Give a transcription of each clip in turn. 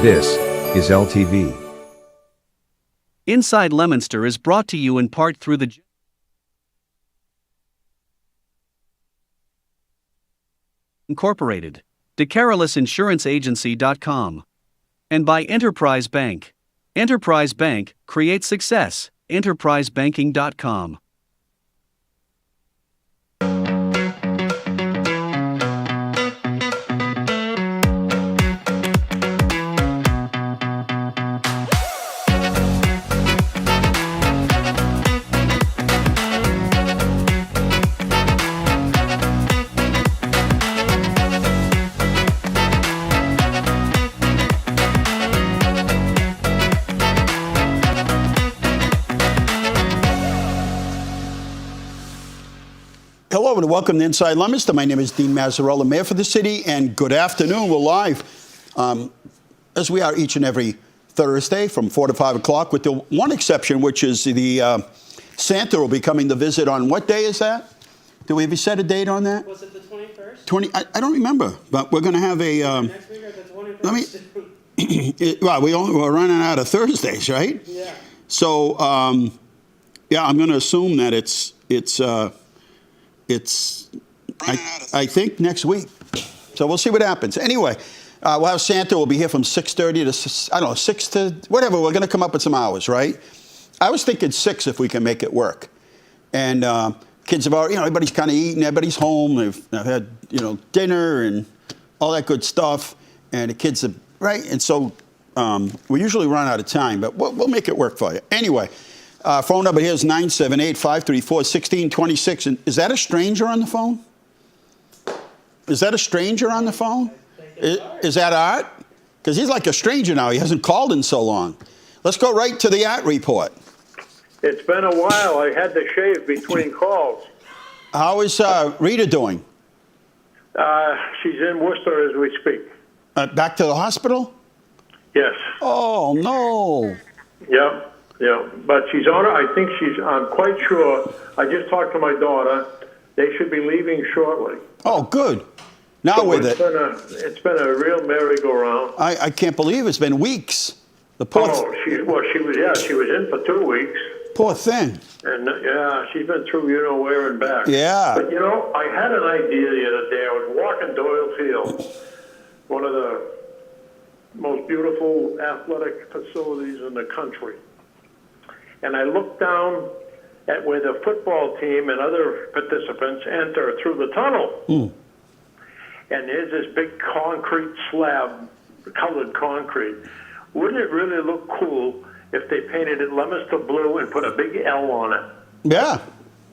This is LTV. Inside Leominster is brought to you in part through the Incorporated, DeCarolisinsuranceAgency.com, and by Enterprise Bank. Enterprise Bank creates success. EnterpriseBanking.com. Hello and welcome to Inside Leominster. My name is Dean Mazzarella, Mayor for the city, and good afternoon. We're live, as we are each and every Thursday from 4 to 5 o'clock, with the one exception, which is the Santa will be coming to visit on what day is that? Do we ever set a date on that? Was it the 21st? I don't remember, but we're going to have a... Next week or the 21st? well, we're running out of Thursdays, right? Yeah. So, yeah, I'm going to assume that it's I think next week. So we'll see what happens. Anyway, we'll have Santa. We'll be here from 6:30 to, I don't know, 6 to, whatever. We're going to come up with some hours, right? I was thinking 6 if we can make it work. And kids have already, everybody's kind of eating. Everybody's home. They've had, dinner and all that good stuff. And the kids have, right? And so we usually run out of time, but we'll make it work for you. Anyway. Phone number here is 978-534-1626. And is that a stranger on the phone? Is that a stranger on the phone? Is that Art? Because he's like a stranger now. He hasn't called in so long. Let's go right to the Art report. It's been a while. I had to shave between calls. How is Rita doing? She's in Worcester as we speak. Back to the hospital? Yes. Oh, no. Yep. Yeah, but she's on her. I think I'm quite sure. I just talked to my daughter. They should be leaving shortly. Oh, good. Now So with it. It's been a real merry-go-round. I can't believe it's been weeks. The poor She was in for 2 weeks. poor thing. And she's been through where and back. Yeah. But I had an idea the other day. I was walking Doyle Field, one of the most beautiful athletic facilities in the country. And I looked down at where the football team and other participants enter through the tunnel. And there's this big concrete slab, colored concrete. Wouldn't it really look cool if they painted it Leominster blue and put a big L on it? Yeah.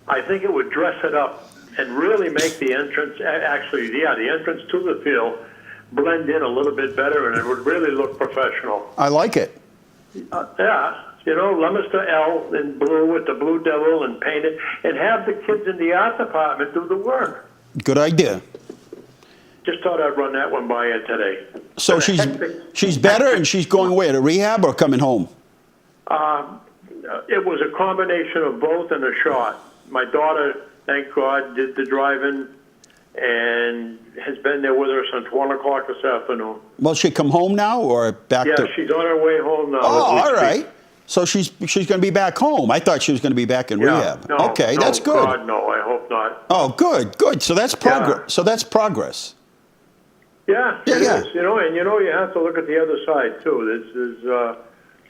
I think it would dress it up and really make the entrance, the entrance to the field blend in a little bit better, and it would really look professional. I like it. Leominster L in blue with the blue devil and paint it, and have the kids in the art department do the work. Good idea. Just thought I'd run that one by you today. So she's better and she's going where, to rehab or coming home? It was a combination of both and a shot. My daughter, thank God, did the driving and has been there with her since 1 o'clock this afternoon. Will she come home now or back to? Yeah, she's on her way home now. Oh, all right. So she's going to be back home. I thought she was going to be back in rehab. No, okay, that's good. God, no, I hope not. Oh, good. So that's progress. Yeah. So that's progress. Yeah, it is. And you have to look at the other side too. There's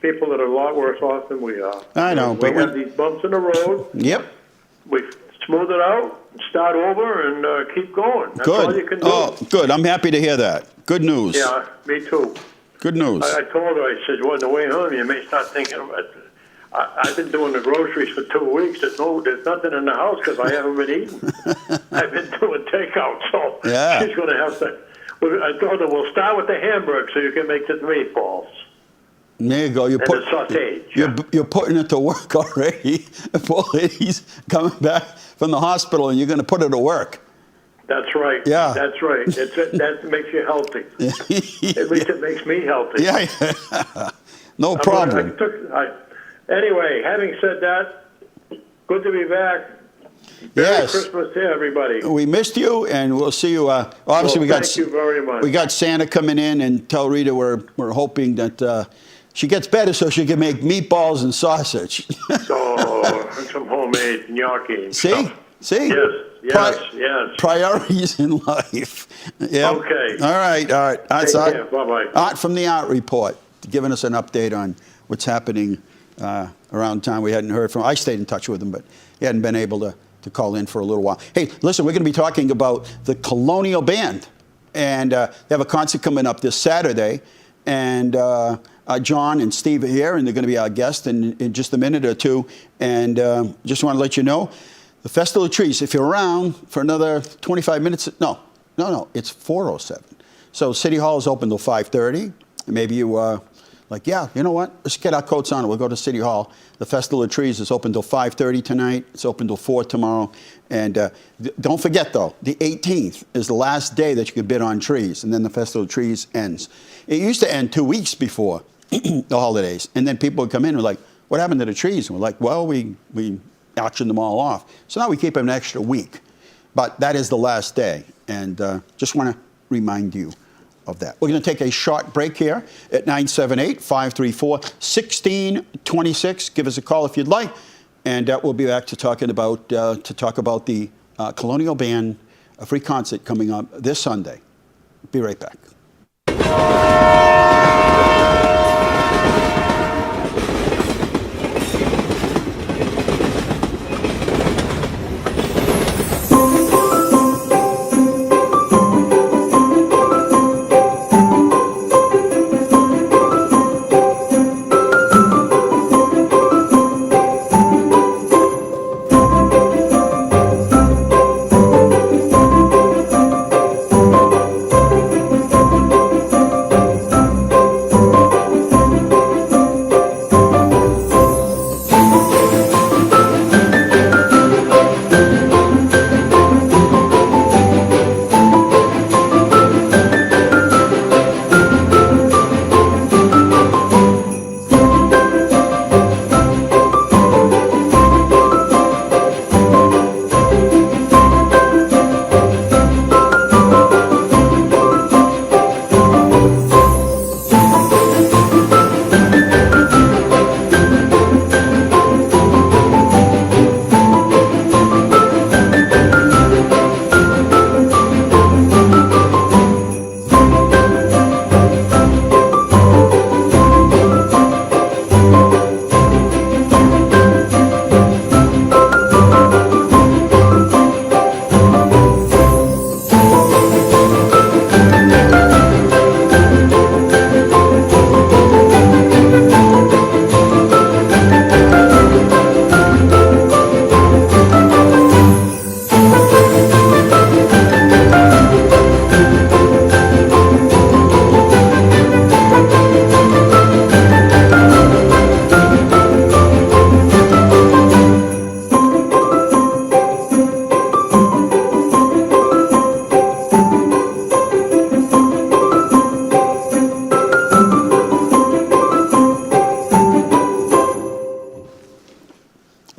people that are a lot worse off than we are. I know, we have these bumps in the road. Yep. We smooth it out, start over, and keep going. That's Good. all you can do. Oh, good. I'm happy to hear that. Good news. Yeah, me too. Good news. I told her, I said, well, on the way home, you may start thinking about I've been doing the groceries for 2 weeks. There's nothing in the house because I haven't been eating. I've been doing takeout, so she's going to have to. I told her, we'll start with the hamburger so you can make the meatballs. There you go. The sausage. You're putting it to work already. The poor lady's coming back from the hospital, and you're going to put her to work. That's right. Yeah. That's right. That makes you healthy. At least it makes me healthy. Yeah. No problem. Anyway, having said that, good to be back. Merry Yes. Christmas to everybody. We missed you, and we'll see you. Obviously, Well, we got thank you very much. we got Santa coming in, and tell Rita we're hoping that she gets better so she can make meatballs and sausage. Oh, some homemade gnocchi. and See, stuff. see. Yes. Priorities in life. Yeah. Okay. All right. That's Take Art. care. Bye-bye. Art from the Art Report, giving us an update on what's happening around town. We hadn't heard from. I stayed in touch with him, but he hadn't been able to call in for a little while. Hey, listen, we're going to be talking about the Colonial Band, and they have a concert coming up this Saturday, and John and Steve are here, and they're going to be our guests in just a minute or two. And just want to let you know, the Festival of Trees, if you're around for another 25 minutes, no, it's 4:07. So City Hall is open till 5:30. Maybe you like, yeah, you know what? Let's get our coats on. We'll go to City Hall. The Festival of Trees is open till 5:30 tonight. It's open till 4 tomorrow. And don't forget, though, the 18th is the last day that you can bid on trees, and then the Festival of Trees ends. It used to end 2 weeks before the holidays, and then people would come in and were like, what happened to the trees? And we're like, well, we auctioned them all off. So now we keep them an extra week. But that is the last day, and just want to remind you of that. We're going to take a short break here at 978-534-1626. Give us a call if you'd like, and we'll be back to talk about the Colonial Band, a free concert coming up this Sunday. Be right back.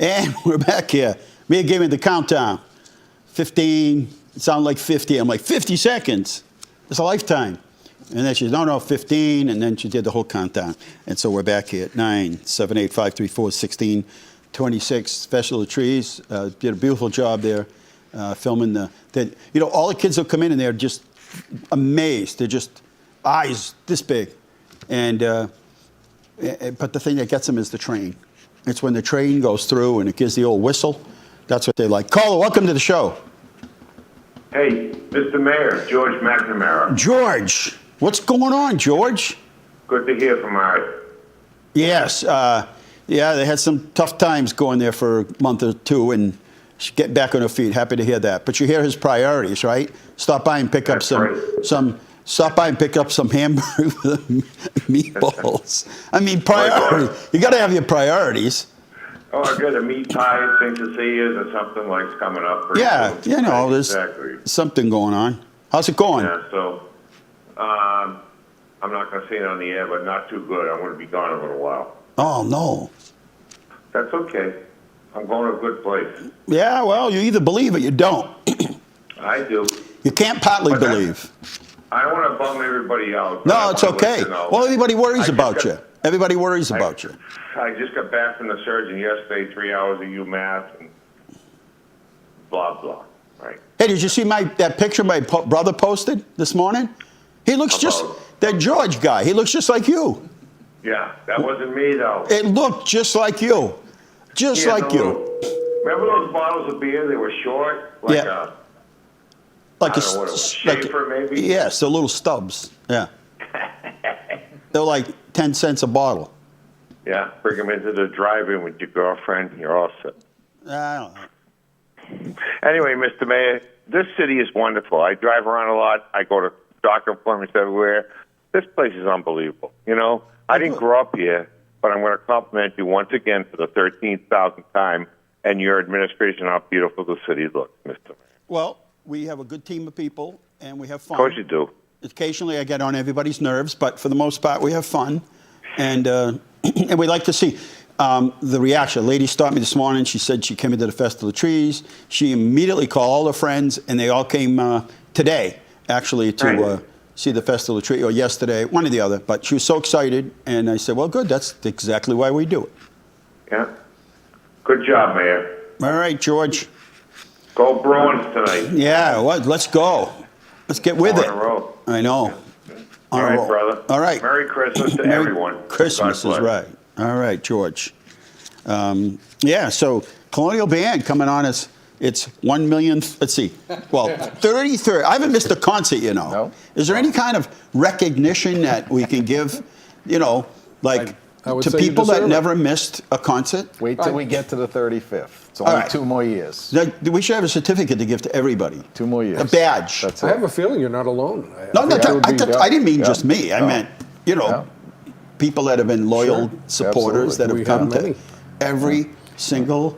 And we're back here. Mia gave me the countdown. 15, it sounded like 50. I'm like, 50 seconds? It's a lifetime. And then she said, no, 15. And then she did the whole countdown. And so we're back here at 978-534-1626. Special of Trees did a beautiful job there filming all the kids will come in and they're just amazed. They're just eyes this big. And but the thing that gets them is the train. It's when the train goes through and it gives the old whistle. That's what they like. Caller, welcome to the show. Hey, Mr. Mayor, George McNamara. George, what's going on, George? Good to hear from Art. Yes, they had some tough times going there for a month or two, and she's getting back on her feet. Happy to hear that. But you hear his priorities, right? Stop by and pick up Stop by and pick up some hamburger meatballs. I mean, priority. You got to have your priorities. Oh, I got a meat pie, things to see is or something like's coming up. Yeah, soon. there's something going on. How's it going? Yeah, so I'm not going to say it on the air, but not too good. I'm going to be gone a little while. Oh, no. That's okay. I'm going to a good place. Yeah, well, you either believe or you don't. I do. You can't partly But that- believe. I don't want to bum everybody out. but I No, it's wanna let okay. you know. Well, everybody worries I just about got- you. Everybody worries about you. I just got back from the surgeon yesterday, 3 hours of UMass and blah, blah, right? Hey, did you see that picture my brother posted this morning? He looks just, About? that George guy, he looks just like you. Yeah, that wasn't me, though. It looked just like you. Just He had like the you. Remember those bottles of beer? They were short, like Yeah. a, Like I don't know what it was, like Schaefer, maybe? Yes, the little stubs. Yeah. They're like 10 cents a bottle. Yeah, bring them into the drive-in with your girlfriend. You're all set. I don't know. Anyway, Mr. Mayor, this city is wonderful. I drive around a lot. I go to doctor appointments everywhere. This place is unbelievable. You know, I didn't grow up here, but I'm going to compliment you once again for the 13,000th time and your administration, how beautiful the city looks, Mr. Mayor. Well, we have a good team of people, and we have fun. Of course you do. Occasionally, I get on everybody's nerves, but for the most part, we have fun, and and we like to see the reaction. A lady stopped me this morning. She said she came into the Festival of Trees. She immediately called all her friends, and they all came today, actually, to Right. see the Festival of Trees, or yesterday, one or the other. But she was so excited, and I said, well, good. That's exactly why we do it. Yeah. Good job, Mayor. All right, George. Go Bruins tonight. Yeah, well, let's go. Let's get with On it. a roll. I know. All On a right, roll. brother. All right. Merry Christmas to Merry everyone. Christmas God is bless. right. All right, George. Yeah, so Colonial Band coming on as it's 1 million, let's see, well, 33rd. I haven't missed a concert, you know. No. Is there any kind of recognition that we can give, you know, like I would to say you people that deserve it. never missed a concert? Wait till we get to the 35th. It's All only right. 2 more years. We should have a certificate to give to everybody. 2 more years. A badge. That's I it. have a feeling you're not alone. No, no, think that would be- I didn't mean Yeah. just me. I No. meant, you know, Yeah. people that have been loyal Sure. supporters that have We come have to many. every single.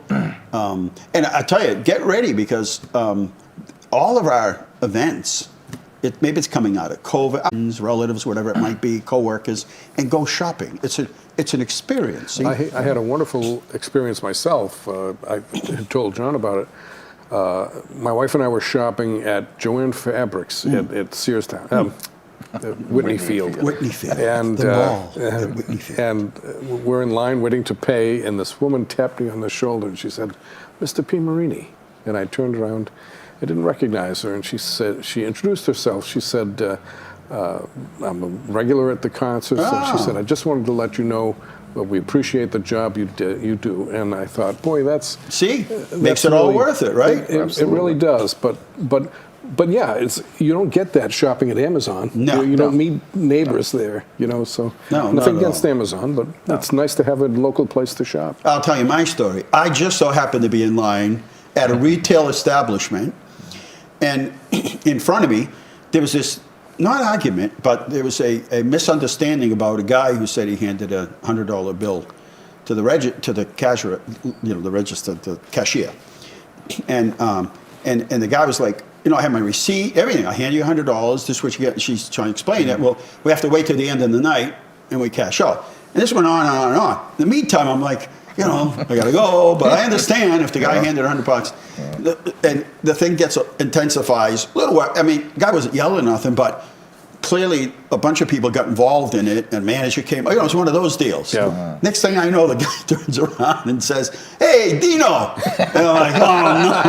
And I tell you, get ready because all of our events, maybe it's coming out of COVID, relatives, whatever it might be, coworkers, and go shopping. It's an experience. See? I had a wonderful experience myself. I had told John about it. My wife and I were shopping at Joanne Fabrics at Searstown, Whitney Field. Whitney Field, And, the mall at Whitney Field. and we're in line waiting to pay, and this woman tapped me on the shoulder, and she said, "Mr. Piermarini." And I turned around. I didn't recognize her, and she introduced herself. She said, I'm a regular at the concerts. And she said, I just wanted to let you know that we appreciate the job you do. And I thought, boy, that's... See? that's Makes it all really- worth it, right? It really does. But yeah, you don't get that shopping at Amazon. No, you don't no. meet neighbors there, you know, so No, nothing not at against all. Amazon, but it's nice to have a local place to shop. I'll tell you my story. I just so happened to be in line at a retail establishment, and in front of me, there was this, not argument, but there was a misunderstanding about a guy who said he handed a $100 bill to the cashier, you know, the register, the cashier. And the guy was like, you know, I have my receipt, everything. I hand you $100. This is what you get. And she's trying to explain it. Well, we have to wait till the end of the night, and we cash out. And this went on and on and on. In the meantime, I'm like, you know, I gotta go, but I understand if the guy handed $100, and the thing intensifies. I mean, the guy wasn't yelling or nothing, but clearly a bunch of people got involved in it, and manager came. You know, it's one of those deals. Yeah. Next thing I know, the guy turns around and says, "Hey, Dino!" And I'm like, "Oh no,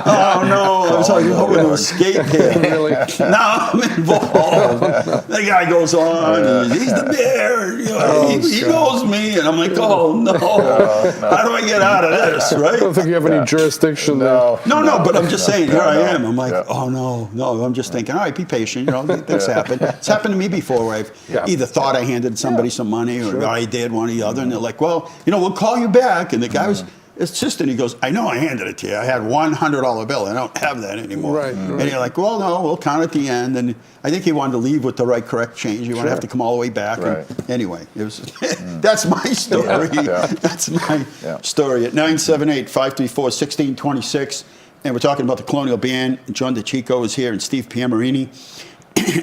oh no!" I was like, hoping to escape here. Really? Now I'm involved. The guy goes on. He's the bear. You know, he knows me, and I'm like, "Oh no! How do I get out of this?" I Right? don't think you have any jurisdiction there. No, but I'm just saying, here I no. am. I'm like, Yeah. oh, no. I'm just thinking, all right, be patient. You know, things happen. It's happened to me before where I've either thought I handed somebody some money or I did one or the other. And they're like, well, you know, we'll call you back. And the guy was insistent. He goes, I know I handed it to you. I had $100 bill. I don't have that anymore. Right, And you're like, well, no, we'll count at the end. And I think he wanted to leave with the right correct change. You want to have to come all the way back. Right. And anyway, it was that's my story. Yeah. That's my story at 978-534-1626. And we're talking about the Colonial Band. John DeCicco is here and Steve Piermarini.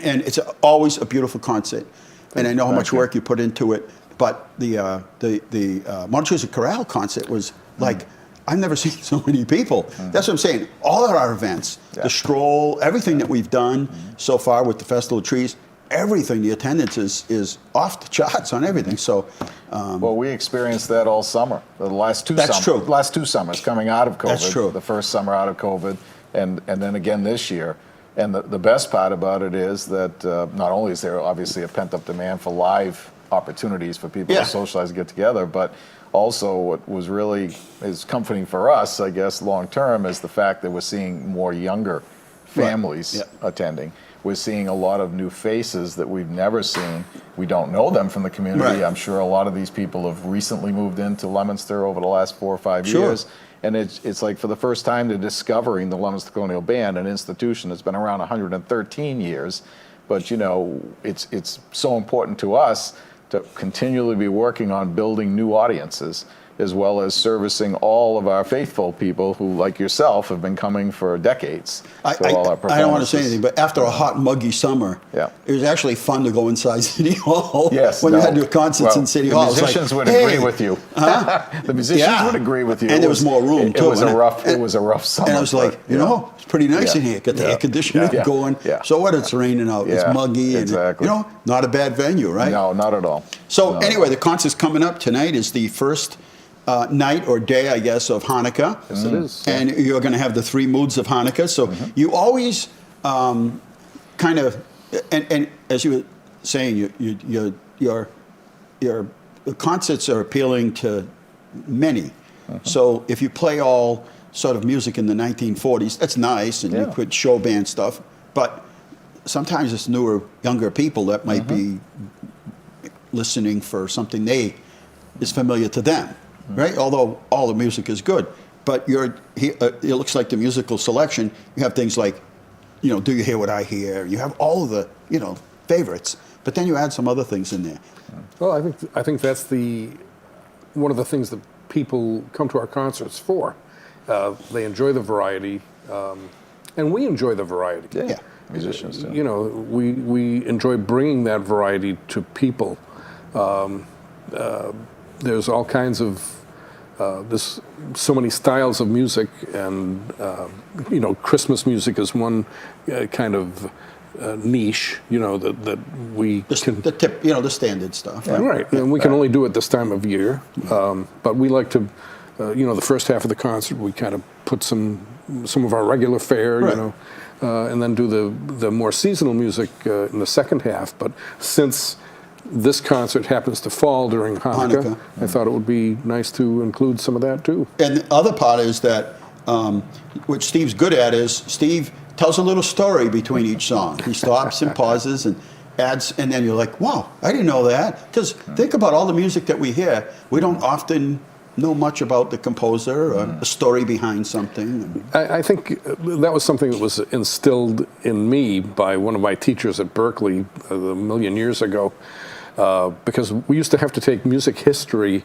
And it's always a beautiful concert. And I know how much work you put into it. But the Montezuma Corral concert was Like, I've never seen so many people. That's what I'm saying. All of our events, the stroll, everything that we've done so far with the Festival of Trees, everything, the attendance is off the charts on everything. So, Well, we experienced that all summer. The last two That's true. Last 2 summers coming out of COVID. That's true. The first summer out of COVID, and then again this year. And the best part about it is that not only is there obviously a pent-up demand for live opportunities for people to socialize and get together, but also what was really is comforting for us, I guess, long term, is the fact that we're seeing more younger families attending. We're seeing a lot of new faces that we've never seen. We don't know them from the community. Right. I'm sure a lot of these people have recently moved into Leominster over the last 4 or 5 years. And it's like for the first time they're discovering the Leominster Colonial Band, an institution that's been around 113 years. But, you know, it's so important to us to continually be working on building new audiences, as well as servicing all of our faithful people who, like yourself, have been coming for decades to all our performances. I don't want to say anything, but after a hot, muggy summer, it was actually fun to go inside City Hall. Yes, when you had your concerts in City Hall. The musicians would agree with you. The musicians would agree with you. And there was more room, too. It was a rough summer. And I was like, you know, it's pretty nice in here. Got the air conditioning going. So what? It's raining out. It's muggy. Exactly. And, you know, not a bad venue, right? No, not at all. So anyway, the concert's coming up. Tonight is the first night or day, I guess, of Hanukkah. Yes, it is. And you're going to have the 3 moods of Hanukkah. So you always kind of, and as you were saying, your concerts are appealing to many. So if you play all sort of music in the 1940s, that's nice, and you could show band stuff. But sometimes it's newer, younger people that might be listening for something is familiar to them. Right, although all the music is good, but it looks like the musical selection. You have things like, you know, Do You Hear What I Hear? You have all of the, you know, favorites, but then you add some other things in there. Well, I think that's one of the things that people come to our concerts for. They enjoy the variety, and we enjoy the variety. Yeah. Musicians too. You know, we enjoy bringing that variety to people. There's all kinds of there's so many styles of music, and you know, Christmas music is one kind of niche. You know that we can the standard stuff. right, and we can only do it this time of year. But we like to, you know, the first half of the concert we kind of put some of our regular fare, you know, and then do the more seasonal music in the second half. But since this concert happens to fall during Hanukkah. I thought it would be nice to include some of that too. And the other part is that, what Steve's good at is Steve tells a little story between each song. He stops and pauses and adds, and then you're like, wow, I didn't know that. Because think about all the music that we hear. We don't often know much about the composer or the story behind something. I think that was something that was instilled in me by one of my teachers at Berkeley a million years ago, because we used to have to take music history,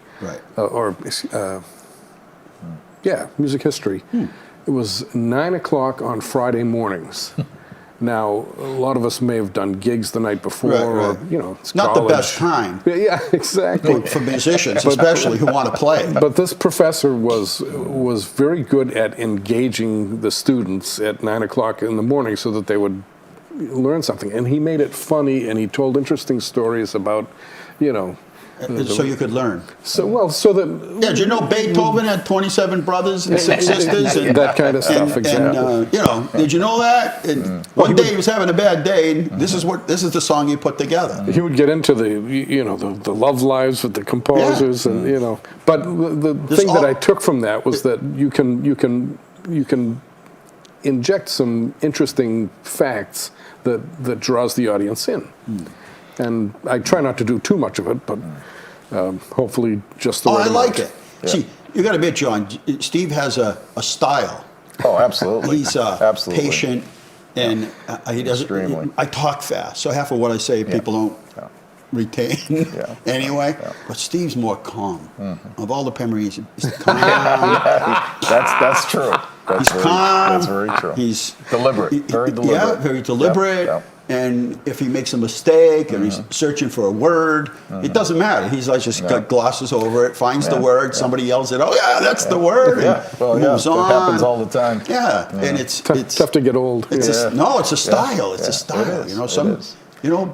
music history. It was 9 o'clock on Friday mornings. Now, a lot of us may have done gigs the night before, or, you know, it's not college. the best time. Yeah, exactly. For musicians, especially who want to play. But this professor was very good at engaging the students at 9 o'clock in the morning so that they would learn something. And he made it funny, and he told interesting stories about, you know. So you could learn. So that... Yeah, did you know Beethoven had 27 brothers and 6 sisters? And that kind of stuff, exactly. And, you know, did you know that? And one day he was having a bad day, and this is the song he put together. He would get into the love lives with the composers, and you know. But the thing that I took from that was that you can inject some interesting facts that draws the audience in. And I try not to do too much of it, but hopefully just the right amount. I like it. Yeah. See, you got to admit, John, Steve has a style. Oh, absolutely. He's absolutely patient, and he doesn't. Extremely. I talk fast, so half of what I say people don't retain anyway. Yeah. But Steve's more calm. Of all the Piermarini, he's calm. That's true. He's calm. That's very true. He's deliberate. Very deliberate. Yeah, very deliberate. And if he makes a mistake and he's searching for a word, it doesn't matter. He's like just glosses over it, finds the word, somebody yells it, oh yeah, that's the word, and moves on. It happens all the time. Yeah, and it's Tough to get old. It's it's a style. It's a style. It is. You know, It is.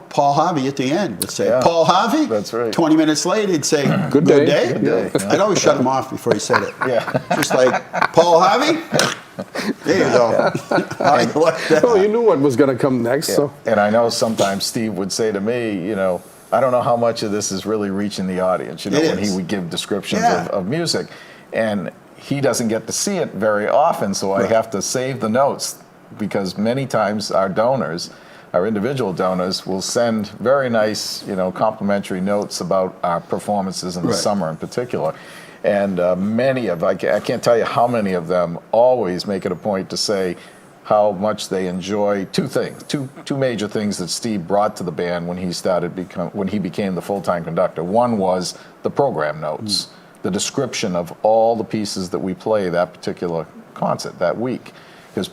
Paul Harvey at the end would say, Paul Harvey? That's right. 20 minutes later, he'd say, Good day. Good day. I'd always shut him off before he said it. Yeah. Just like, Paul Harvey? There you go. I like that. Oh, you knew what was going to come next. Yeah. So And I know sometimes Steve would say to me, you know, I don't know how much of this is really reaching the audience, you know, when he would give descriptions of music. And he doesn't get to see it very often, so I have to save the notes, because many times our donors, our individual donors, will send very nice, you know, complimentary notes about our performances in the summer in particular. And many of, I can't tell you how many of them always make it a point to say how much they enjoy two things, two major things that Steve brought to the band when he became the full-time conductor. One was the program notes, the description of all the pieces that we play that particular concert that week. Because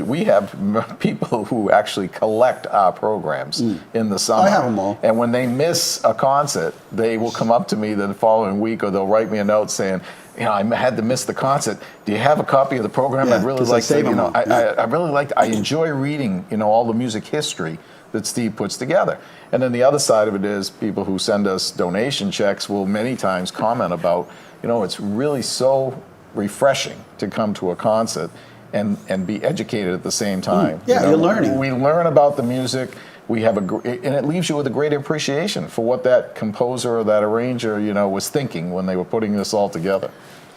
we have people who actually collect our programs in the summer. I have them all. And when they miss a concert, they will come up to me the following week, or they'll write me a note saying, you know, I had to miss the concert. Do you have a copy of the program? Yeah, I'd really 'cause I like to, save you them know, all. I really like, I enjoy reading, you know, all the music history that Steve puts together. And then the other side of it is people who send us donation checks will many times comment about, you know, it's really so refreshing to come to a concert and be educated at the same time. Yeah, you know, you're learning. We learn about the music. We have and it leaves you with a great appreciation for what that composer or that arranger, you know, was thinking when they were putting this all together.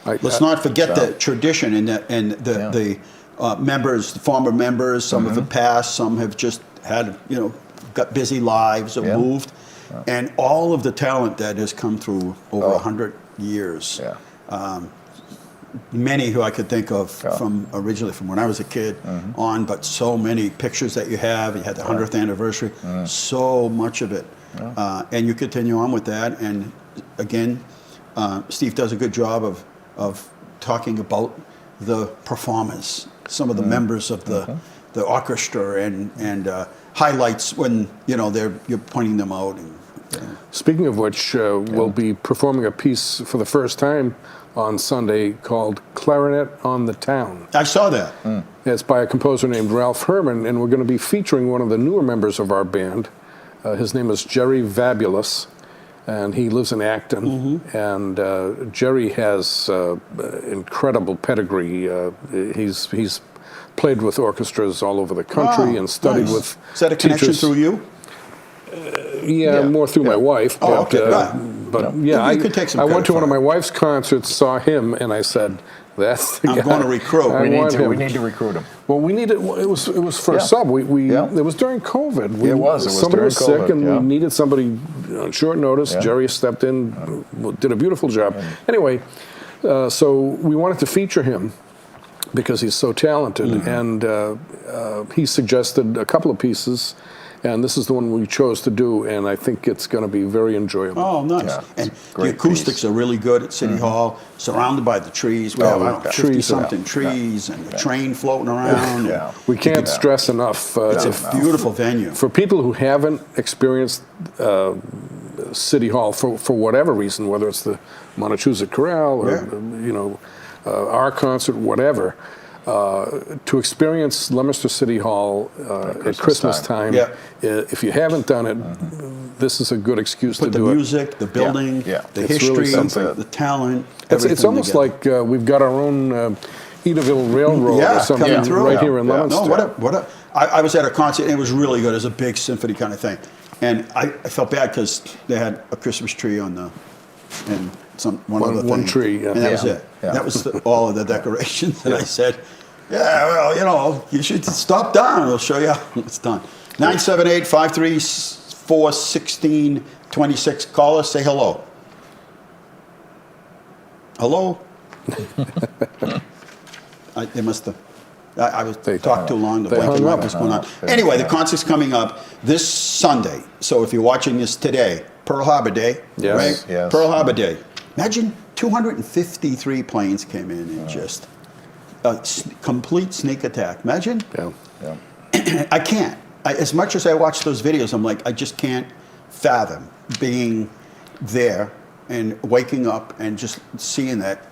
Let's not forget the tradition and the members, the former members. Some have passed, some have just had, you know, got busy lives or moved, and all of the talent that has come through over 100 years. Yeah. Many who I could think of from originally from when I was a kid on, but so many pictures that you have. You had the 100th anniversary, so much of it, and you continue on with that. And again, Steve does a good job of talking about the performers, some of the members of the orchestra, and highlights when you're pointing them out. Speaking of which, we'll be performing a piece for the first time on Sunday called Clarinet on the Town. I saw that. It's by a composer named Ralph Herman, and we're going to be featuring one of the newer members of our band. His name is Jerry Vabulous, and he lives in Acton. And Jerry has incredible pedigree. He's played with orchestras all over the country and studied with Is that a connection teachers. through you? More through my wife. Oh, but, okay. But You could take some I went credit to one for of it. my wife's concerts, saw him, and I said, "That's the I'm guy. going to recruit. I want him." We need to recruit him. Well, we needed. It was for a sub. It was during COVID. It was Somebody during was sick, COVID, and we needed somebody on short notice. Yeah. Jerry stepped in, did a beautiful job. Anyway, so we wanted to feature him because he's so talented, and he suggested a couple of pieces. And this is the one we chose to do, and I think it's going to be very enjoyable. Oh, nice. Yeah, And it's a the great acoustics piece. are really good at City Hall, surrounded by the trees. We have, I don't know, trees, 50-something trees and the train floating around. Yeah. We can't stress enough. It's a beautiful venue. For people who haven't experienced City Hall for whatever reason, whether it's the Montechusett Chorale or our concert, whatever, to experience Leominster City Hall at Christmas time, if you haven't done it, this is a good excuse to Put the do music, the building, the It's history, really something. the talent, It's everything almost together. like we've got our own Edaville Railroad or something coming through. right here in Leominster. No, I was at a concert, and it was really good. It was a big symphony kind of thing. And I felt bad because they had a Christmas tree on one tree, and that was it. Yeah. That was all of the decorations. And I said, yeah, well, you should stop down. We'll show you how it's done. 978-534-1626. Call us. Say hello. Hello. They must have. I was talked too long. The they blanket hung mic up. was going on. Anyway, the concert's coming up this Sunday. So if you're watching this today, Pearl Harbor Day, Yes. right? Yes. Pearl Harbor Day. Imagine 253 planes came in and just a complete sneak attack. Imagine. Yeah. Yeah. I can't. as much as I watch those videos, I'm like, I just can't fathom being there and waking up and just seeing that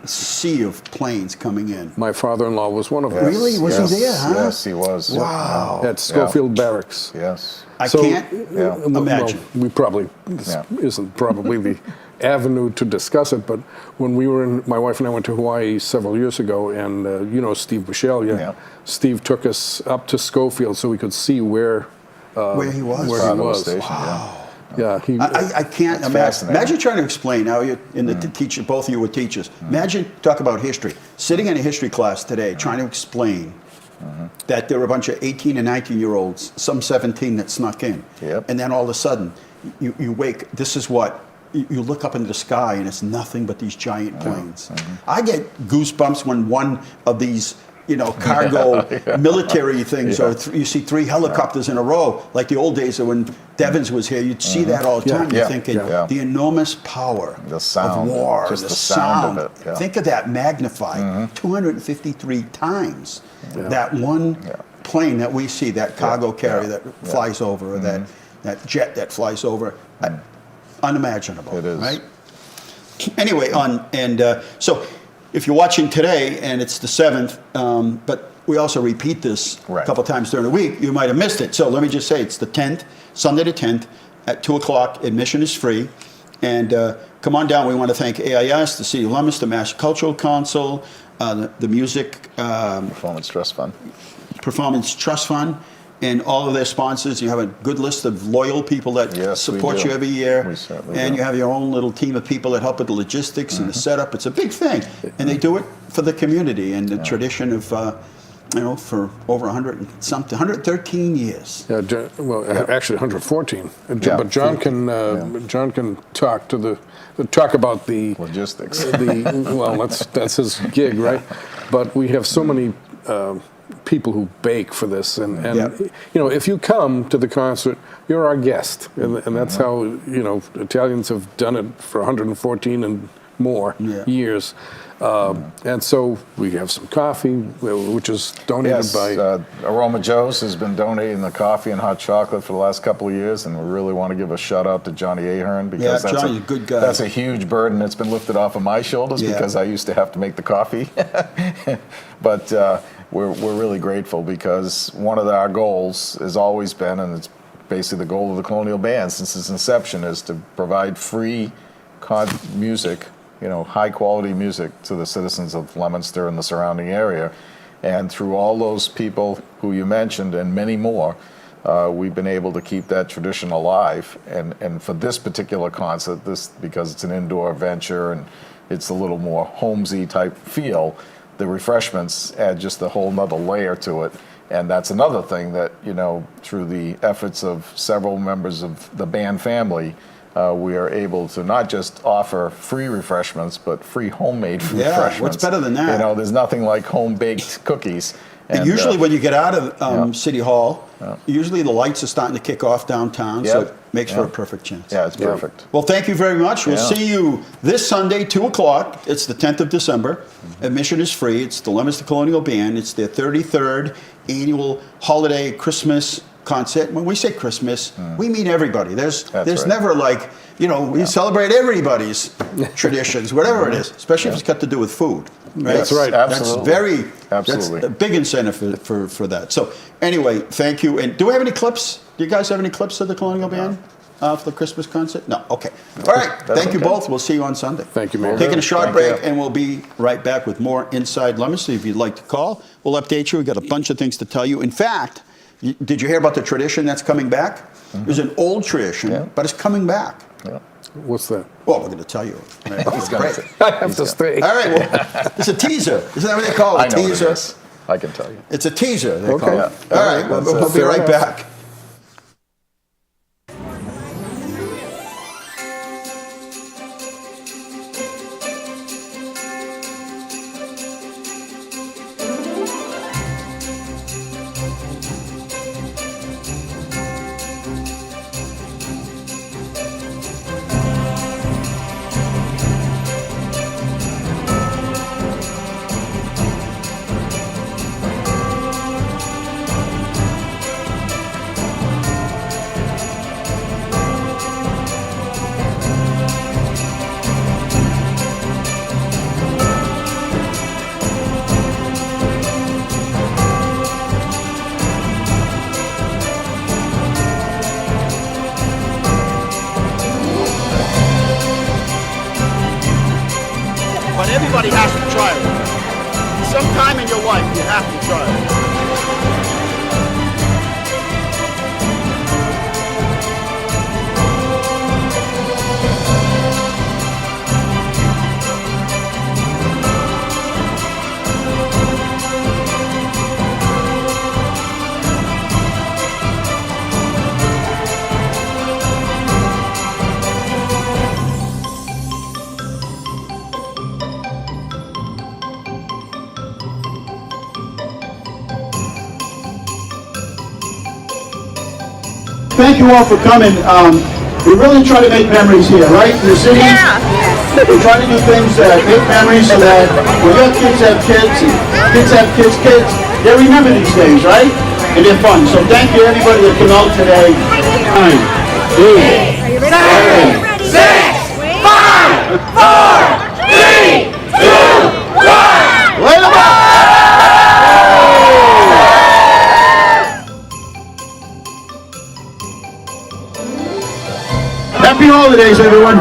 sea of planes coming in. My father-in-law was one of them. Really? Was he there, huh? Yes, he was. Wow. At Schofield Barracks. Yes. I So, can't imagine. Well, we probably, this isn't probably the avenue to discuss it, but when we were in, my wife and I went to Hawaii several years ago, and you know Steve Buscaglia, Yeah. Steve took us up to Schofield so we could see where Where he was. Where he Bravo was. Station, Wow. Yeah, he, I can't That's imagine. fascinating. Imagine trying to explain now. You're in the teacher, both of you were teachers. Imagine talk about history. Sitting in a history class today, trying to explain that there were a bunch of 18 and 19-year-olds, some 17 that snuck in, Yep. and then all of a sudden, you wake. This is what you look up into the sky, and it's nothing but these giant planes. I get goosebumps when one of these, cargo military things, or you see 3 helicopters in a row, like the old days of when Devins was here. You'd see that all the time. You're thinking the enormous power The sound, of war, just the sound of it, yeah. Think of that magnified 253 times. That one plane that we see, that cargo carrier that flies over, or that jet that flies over, unimaginable. It is. Right? Anyway, so if you're watching today and it's the 7th, but we also repeat this a couple times during the week, you might have missed it. So let me just say it's the 10th, Sunday the 10th at 2 o'clock. Admission is free. And come on down. We want to thank AIS, the City of Leominster, Mass Cultural Council, the Music Performance Trust Fund. Performance Trust Fund, and all of their sponsors. You have a good list of loyal people that Yes, we support do. you every year. We certainly and do. you have your own little team of people that help with the logistics and the setup. It's a big thing. And they do it for the community and the tradition of, for over 100 and something, 113 years. yeah, actually 114. But John can talk about the Logistics. well, that's his gig, right? But we have so many people who bake for this, and if you come to the concert, you're our guest, and that's how Italians have done it for 114 and more years. And so we have some coffee, which is donated by Aroma Joe's has been donating the coffee and hot chocolate for the last couple of years, and we really want to give a shout out to Johnny Ahern, because Johnny's a good guy. That's a huge burden that's been lifted off of my shoulders because I used to have to make the coffee. But we're really grateful, because one of our goals has always been, and it's basically the goal of the Colonial Band since its inception, is to provide free music, high quality music to the citizens of Leominster and the surrounding area. And through all those people who you mentioned and many more, we've been able to keep that tradition alive. And for this particular concert, because it's an indoor venture and it's a little more homesy type feel, the refreshments add just a whole nother layer to it. And that's another thing that, through the efforts of several members of the band family, we are able to not just offer free refreshments, but free homemade refreshments. What's better than that? There's nothing like home-baked cookies. And usually when you get out of City Hall, usually the lights are starting to kick off downtown, so it makes for a perfect chance. Yeah, it's perfect. Well, thank you very much. We'll see you this Sunday, 2 o'clock. It's the 10th of December. Admission is free. It's the Leominster Colonial Band. It's their 33rd annual holiday Christmas concert. When we say Christmas, we mean everybody. There's never we celebrate everybody's traditions, whatever it is, especially if it's got to do with food. Right? That's right. Absolutely. That's a big incentive for that. So anyway, thank you. And do we have any clips? Do you guys have any clips of the Colonial Band for the Christmas concert? No. Okay. All right. Thank you both. We'll see you on Sunday. Thank you, Mayor. Taking a short break, and we'll be right back with more Inside Leominster. If you'd like to call, we'll update you. We've got a bunch of things to tell you. In fact, did you hear about the tradition that's coming back? There's an old tradition, but it's coming back. Yeah. What's that? Well, we're going to tell you. Right? I have to stay. All right. Well, it's a teaser. Isn't that what they call it? I know Teaser. what it is. I can tell you. It's a teaser. They call it. Yeah. All right. We'll be right back. Everybody has to try it. Sometime in your life, you have to try it. Thank you all for coming. We really try to make memories here, right? In the city. Yeah. We try to do things that make memories so that when your kids have kids, and kids have kids, they remember these days, right? And they're fun. So thank you everybody that came out today. 9, 8, 7, 6, 5, 4, 3, 2, 1. Later, bye. Happy holidays, everyone.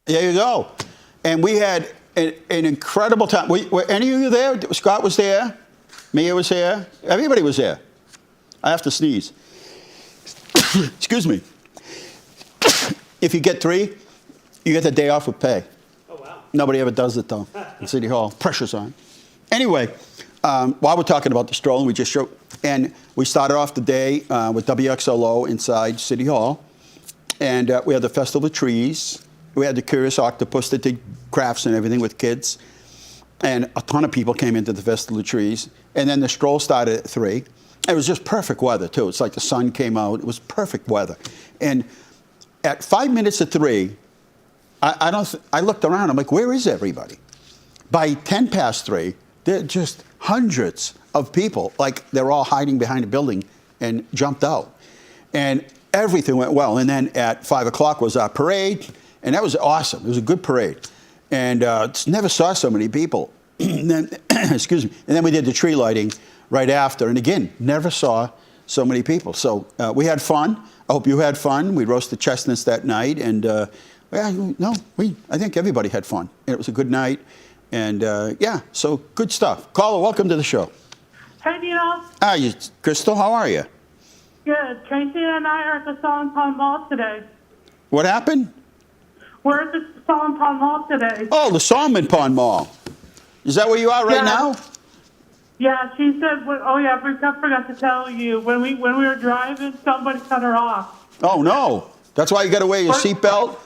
There you go. And we had an incredible time. Were any of you there? Scott was there. Mia was there. Everybody was there. I have to sneeze. Excuse me. If you get 3, you get the day off with pay. Oh, wow. Nobody ever does it, though, in City Hall. Pressure's on. Anyway, while we're talking about the stroll, we just showed, and we started off the day with WXLO inside City Hall. And we had the Festival of Trees. We had the Curious Octopus that did crafts and everything with kids. And a ton of people came into the Festival of Trees. And then the stroll started at 3. It was just perfect weather, too. It's like the sun came out. It was perfect weather. And at 5 minutes to 3, I looked around. I'm like, where is everybody? By 10 past 3, there are just hundreds of people. Like they're all hiding behind a building and jumped out. And everything went well. And then at 5 o'clock was our parade. And that was awesome. It was a good parade. And never saw so many people. And then, excuse me. And then we did the tree lighting right after. And again, never saw so many people. So we had fun. I hope you had fun. We roasted chestnuts that night. And I think everybody had fun. And it was a good night. And yeah, so good stuff. Carla, welcome to the show. Hey, Dino. Hi, Crystal. How are you? Good. Tracy and I are at the Solon Pond Mall today. What happened? We're at the Solon Pond Mall today. Oh, the Salmon Pond Mall. Is that where you are right now? Yeah, she said, oh yeah, I forgot to tell you. When we were driving, somebody cut her off. Oh, no. That's why you got to wear your seatbelt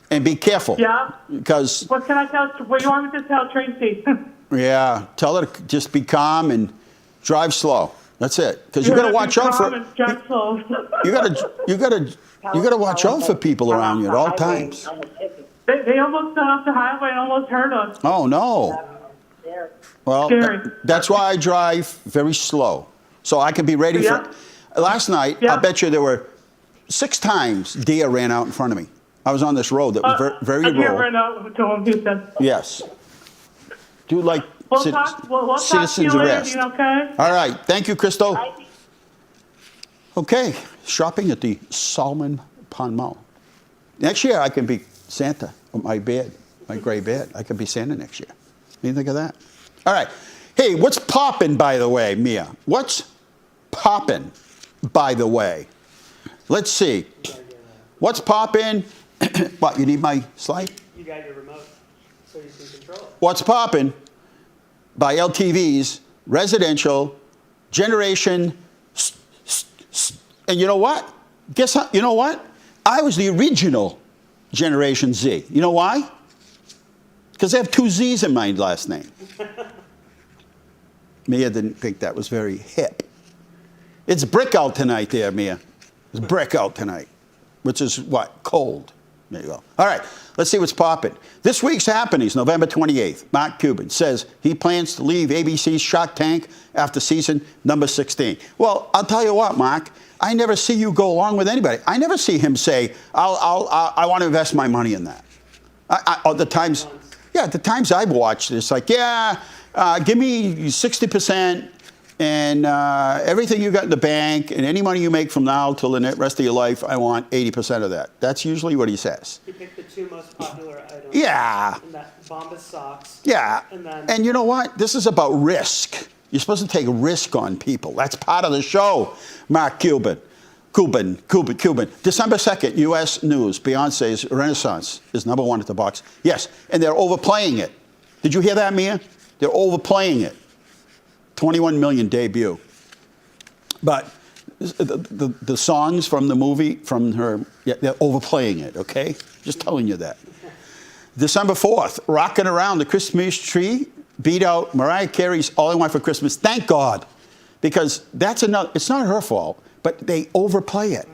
and be careful. Yeah. Because. What can I tell? What you want me to tell Tracy? Yeah. Tell her to just be calm and drive slow. That's it. Because you got to watch out for. You got to watch out for people around you at all times. They almost got off the highway and almost hurt us. Oh, no. Well, that's why I drive very slow. So I can be ready for. Last night, I bet you there were 6 times deer ran out in front of me. I was on this road that was very rural. Deer ran out to him, he said. Yes. Do like we'll talk to you later, you okay? All right. Thank you, Crystal. Okay. Shopping at the Salmon Pond Mall. Next year, I can be Santa with my beard, my gray beard. I can be Santa next year. What do you think of that? All right. Hey, what's poppin', by the way, Mia? What's poppin', by the way? Let's see. What's poppin'? What, you need my slide? You got your remote, so you can control it. What's poppin'? By LTV's residential generation. And you know what? Guess how? You know what? I was the original Generation Z. You know why? Because I have 2 Z's in my last name. Mia didn't think that was very hip. It's brick out tonight there, Mia. It's brick out tonight, which is what? Cold. There you go. All right, let's see what's popping. This week's happenings, November 28th. Mark Cuban says he plans to leave ABC's Shark Tank after season number 16. Well, I'll tell you what, Mark. I never see you go along with anybody. I never see him say, I want to invest my money in that. The times I've watched, it's like, give me 60% and everything you got in the bank and any money you make from now till the rest of your life, I want 80% of that. That's usually what he says. He picked the two most popular items. Yeah. And that Bombas socks. Yeah. And then. And you know what? This is about risk. You're supposed to take a risk on people. That's part of the show. Mark Cuban. December 2nd, U.S. News. Beyonce's Renaissance is #1 at the box. Yes, and they're overplaying it. Did you hear that, Mia? They're overplaying it. 21 million debut. But the songs from the movie, from her, yeah, they're overplaying it, okay? Just telling you that. December 4th, Rockin' Around the Christmas Tree beat out Mariah Carey's All I Want for Christmas. Thank God. Because that's another, it's not her fault, but they overplay it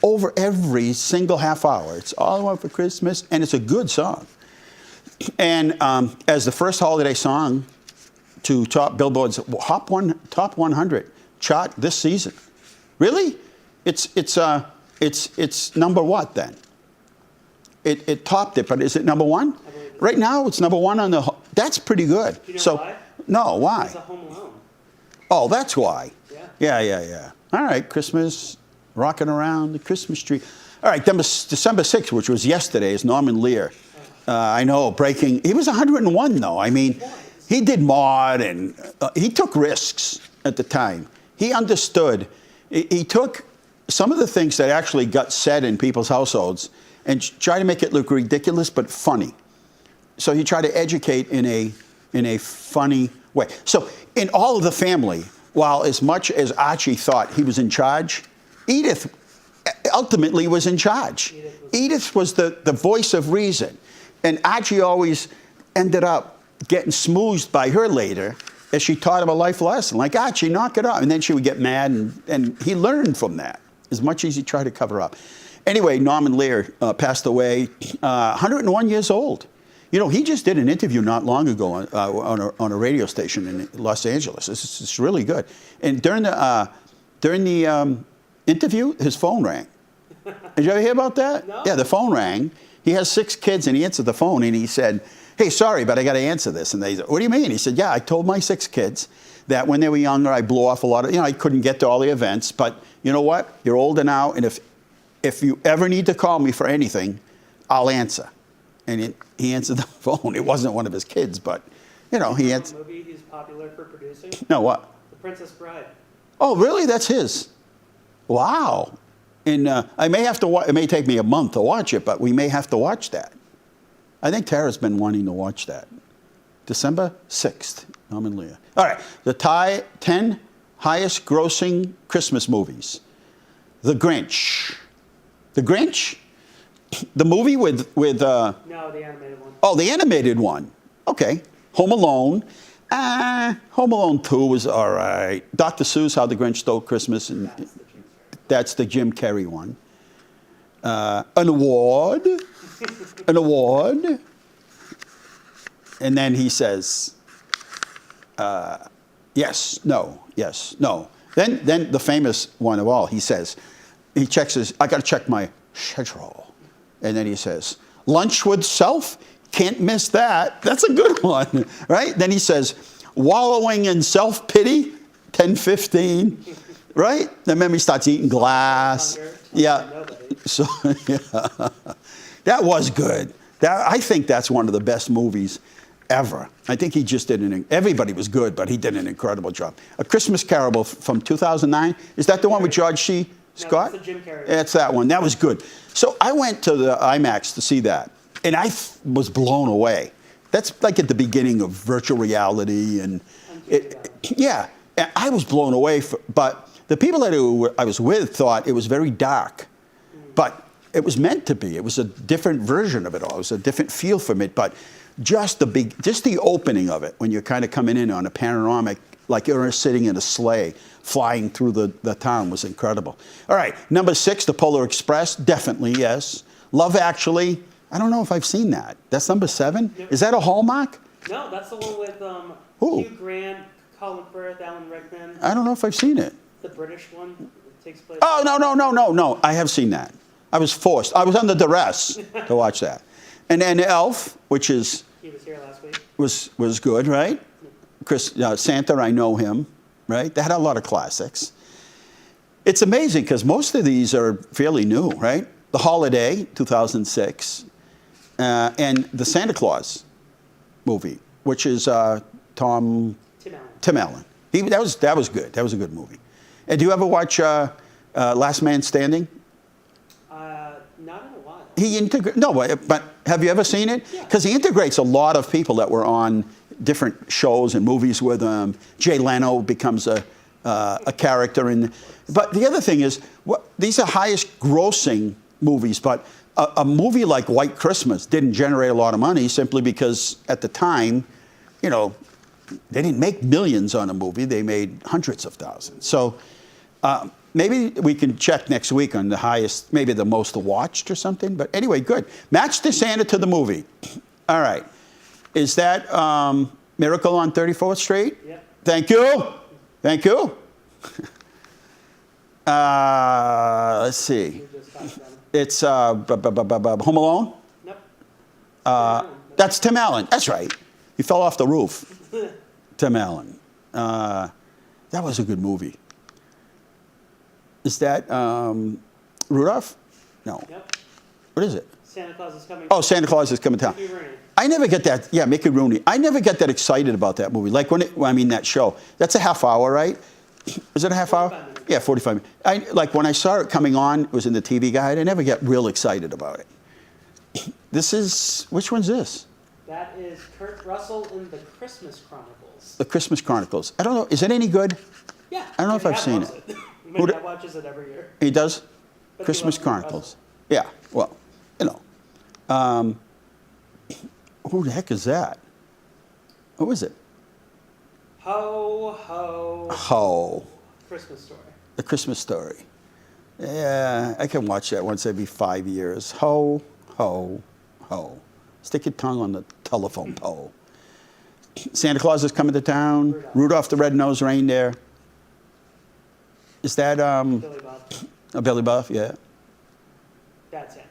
over every single half hour. It's All I Want for Christmas, and it's a good song. And as the first holiday song to top Billboard's top 100 chart this season. Really? It's number what then? It topped it, but is it #1? Right now, it's #1 on the. That's pretty good. Do you know why? No, why? It's a Home Alone. Oh, that's why. Yeah. Yeah. All right, Christmas, rocking around the Christmas tree. All right, December 6th, which was yesterday, is Norman Lear. I know, breaking. He was 101, though. I mean, he did mod, and he took risks at the time. He understood. He took some of the things that actually got said in people's households and tried to make it look ridiculous but funny. So he tried to educate in a funny way. So in All of the Family, while as much as Archie thought he was in charge, Edith ultimately was in charge. Edith was the voice of reason. And Archie always ended up getting smoothed by her later as she taught him a life lesson. Like, Archie, knock it off. And then she would get mad, and he learned from that as much as he tried to cover up. Anyway, Norman Lear passed away, 101 years old. You know, he just did an interview not long ago on a radio station in Los Angeles. It's really good. And during the interview, his phone rang. Did you ever hear about that? No. Yeah, the phone rang. He has 6 kids, and he answered the phone, and he said, "Hey, sorry, but I got to answer this." And they said, "What do you mean?" He said, "Yeah, I told my 6 kids that when they were younger, I blew off a lot of, I couldn't get to all the events, but you know what? You're older now, and if you ever need to call me for anything, I'll answer." And he answered the phone. It wasn't one of his kids, but, he answered. Movie he's popular for producing? No, what? The Princess Bride. Oh, really? That's his? Wow. And I may have to it may take me a month to watch it, but we may have to watch that. I think Tara's been wanting to watch that. December 6th, Norman Lear. All right, the 10 highest grossing Christmas movies. The Grinch. The Grinch? The movie with No, the animated one. Oh, the animated one. Okay. Home Alone. Home Alone 2 was all right. Dr. Seuss, How the Grinch Stole Christmas. And that's the Jim Carrey one. An award. An award. And then he says, yes, no, yes, no. Then the famous one of all, he says, he checks I got to check my schedule. And then he says, lunch with self, can't miss that. That's a good one, right? Then he says, wallowing in self-pity, 10:15, right? Then maybe he starts eating glass. Yeah. So, yeah. That was good. I think that's one of the best movies ever. I think he just did everybody was good, but he did an incredible job. A Christmas Carol from 2009. Is that the one with George C. Scott? No, that's the Jim Carrey. That's that one. That was good. So I went to the IMAX to see that, and I was blown away. That's like at the beginning of virtual reality, and yeah, and I was blown away. But the people that I was with thought it was very dark, but it was meant to be. It was a different version of it all. It was a different feel from it, but just the opening of it when you're kind of coming in on a panoramic, like you're sitting in a sleigh flying through the town was incredible. All right, number 6, The Polar Express, definitely yes. Love Actually, I don't know if I've seen that. That's number 7? Is that a Hallmark? No, that's the one with Hugh Grant, Colin Firth, Alan Rickman. I don't know if I've seen it. The British one. It takes place. Oh, no. I have seen that. I was forced. I was under duress to watch that. And then Elf, which is... He was here last week. Was good, right? Santa, I know him, right? They had a lot of classics. It's amazing because most of these are fairly new, right? The Holiday, 2006. and the Santa Claus movie, which is Tim Allen. That was good. That was a good movie. And do you ever watch Last Man Standing? Not in a while. No, but have you ever seen it? Because he integrates a lot of people that were on different shows and movies with him. Jay Leno becomes a character but the other thing is, these are highest grossing movies, but a movie like White Christmas didn't generate a lot of money simply because at the time, they didn't make millions on a movie, they made hundreds of thousands. So maybe we can check next week on the highest, maybe the most watched or something, but anyway, good. Match the Santa to the movie. All right. Is that Miracle on 34th Street? Yep. Thank you. Thank you. Let's see. It's Home Alone? Nope. That's Tim Allen. That's right. He fell off the roof. Tim Allen. That was a good movie. Is that Rudolph? No. Yep. What is it? Santa Claus is coming. Oh, Santa Claus is coming to town. Piermarini. I never get that. Yeah, Mickey Rooney. I never get that excited about that movie. Like that show. That's a half hour, right? Is it a half hour? 45 minutes. Yeah, 45 minutes. Like when I saw it coming on, it was in the TV guide. I never get real excited about it. Which one's this? That is Kurt Russell in The Christmas Chronicles. The Christmas Chronicles. I don't know. Is it any good? Yeah. I don't know if I've seen it. My dad watches it every year. He does? But Christmas he loves Kurt Chronicles. Yeah, well, who the heck is that? Who is it? Ho, ho. Ho. Christmas Story. The Christmas Story. Yeah, I can watch that once every 5 years. Ho, ho, ho. Stick your tongue on the telephone pole. Santa Claus is coming to town. Rudolph the Red-Nosed Reindeer. Is that Billy Bob. Billy Buff? Yeah. Bad Santa.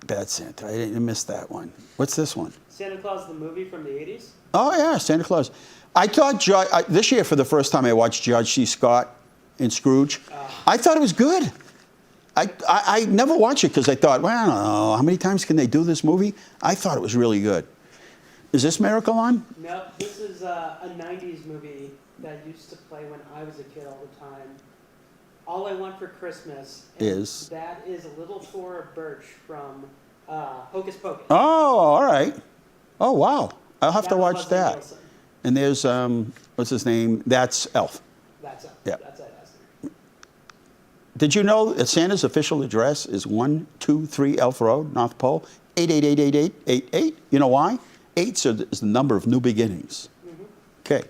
Bad Santa. I didn't miss that one. What's this one? Santa Claus, the movie from the 80s. Oh yeah, Santa Claus. I thought this year for the first time I watched Judge C. Scott in Scrooge. I thought it was good. I never watched it because I thought, well, I don't know, how many times can they do this movie? I thought it was really good. Is this Miracle on? No, this is a 90s movie that used to play when I was a kid all the time. All I Want for Christmas Is? That is a little Thora Birch from Hocus Pocus. Oh, all right. Oh, wow. I'll have to That was watch Leslie that. Nielsen. And there's, what's his name? That's Elf. That's it. Yeah. That's it. Did you know that Santa's official address is 123 Elf Road, North Pole, 8888888? You know why? 8 is the number of new beginnings. Okay.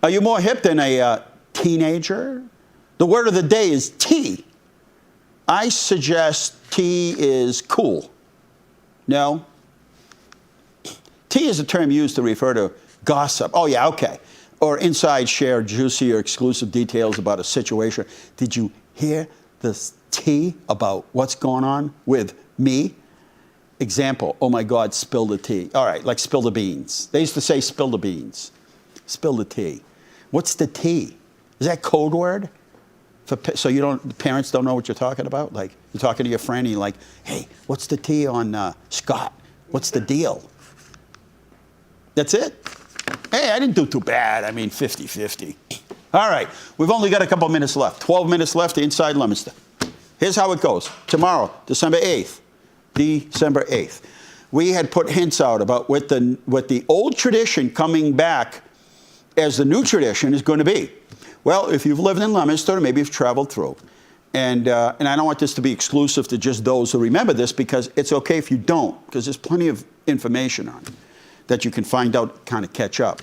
Are you more hip than a teenager? The word of the day is tea. I suggest tea is cool. No? Tea is a term used to refer to gossip. Oh, yeah, okay. Or inside share juicy or exclusive details about a situation. Did you hear this tea about what's going on with me? Example, oh my God, spill the tea. All right, like spill the beans. They used to say spill the beans. Spill the tea. What's the tea? Is that code word? So parents don't know what you're talking about? Like you're talking to your friend and you're like, hey, what's the tea on Scott? What's the deal? That's it? Hey, I didn't do too bad. I mean, 50-50. All right, we've only got a couple minutes left. 12 minutes left inside Leominster. Here's how it goes. Tomorrow, December 8th. December 8th. We had put hints out about what the old tradition coming back as the new tradition is going to be. Well, if you've lived in Leominster, maybe you've traveled through. And I don't want this to be exclusive to just those who remember this, because it's okay if you don't, because there's plenty of information on it that you can find out, kind of catch up.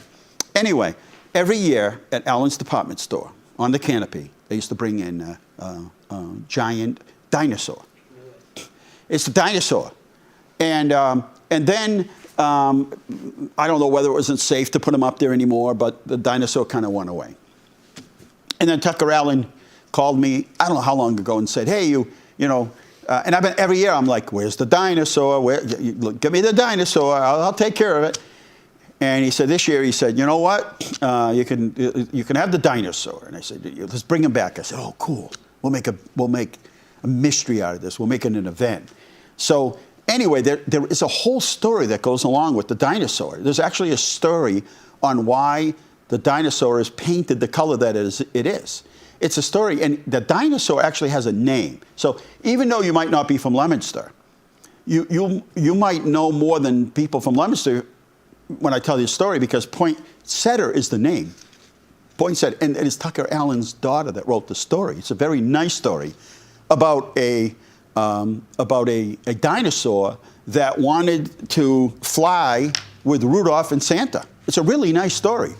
Anyway, every year at Allen's department store, on the canopy, they used to bring in a giant dinosaur. It's the dinosaur. And then, I don't know whether it wasn't safe to put him up there anymore, but the dinosaur kind of went away. And then Tucker Allen called me, I don't know how long ago, and said, hey, you know, and every year I'm like, where's the dinosaur? Give me the dinosaur, I'll take care of it. And he said, this year, he said, you know what? You can have the dinosaur. And I said, let's bring him back. I said, oh, cool. We'll make a mystery out of this. We'll make it an event. So Anyway, there is a whole story that goes along with the dinosaur. There's actually a story on why the dinosaur is painted the color that it is. It's a story, and the dinosaur actually has a name. So even though you might not be from Leominster, you might know more than people from Leominster when I tell you a story, because Poinsettia is the name. Poinsettia, and it is Tucker Allen's daughter that wrote the story. It's a very nice story about a dinosaur that wanted to fly with Rudolph and Santa. It's a really nice story.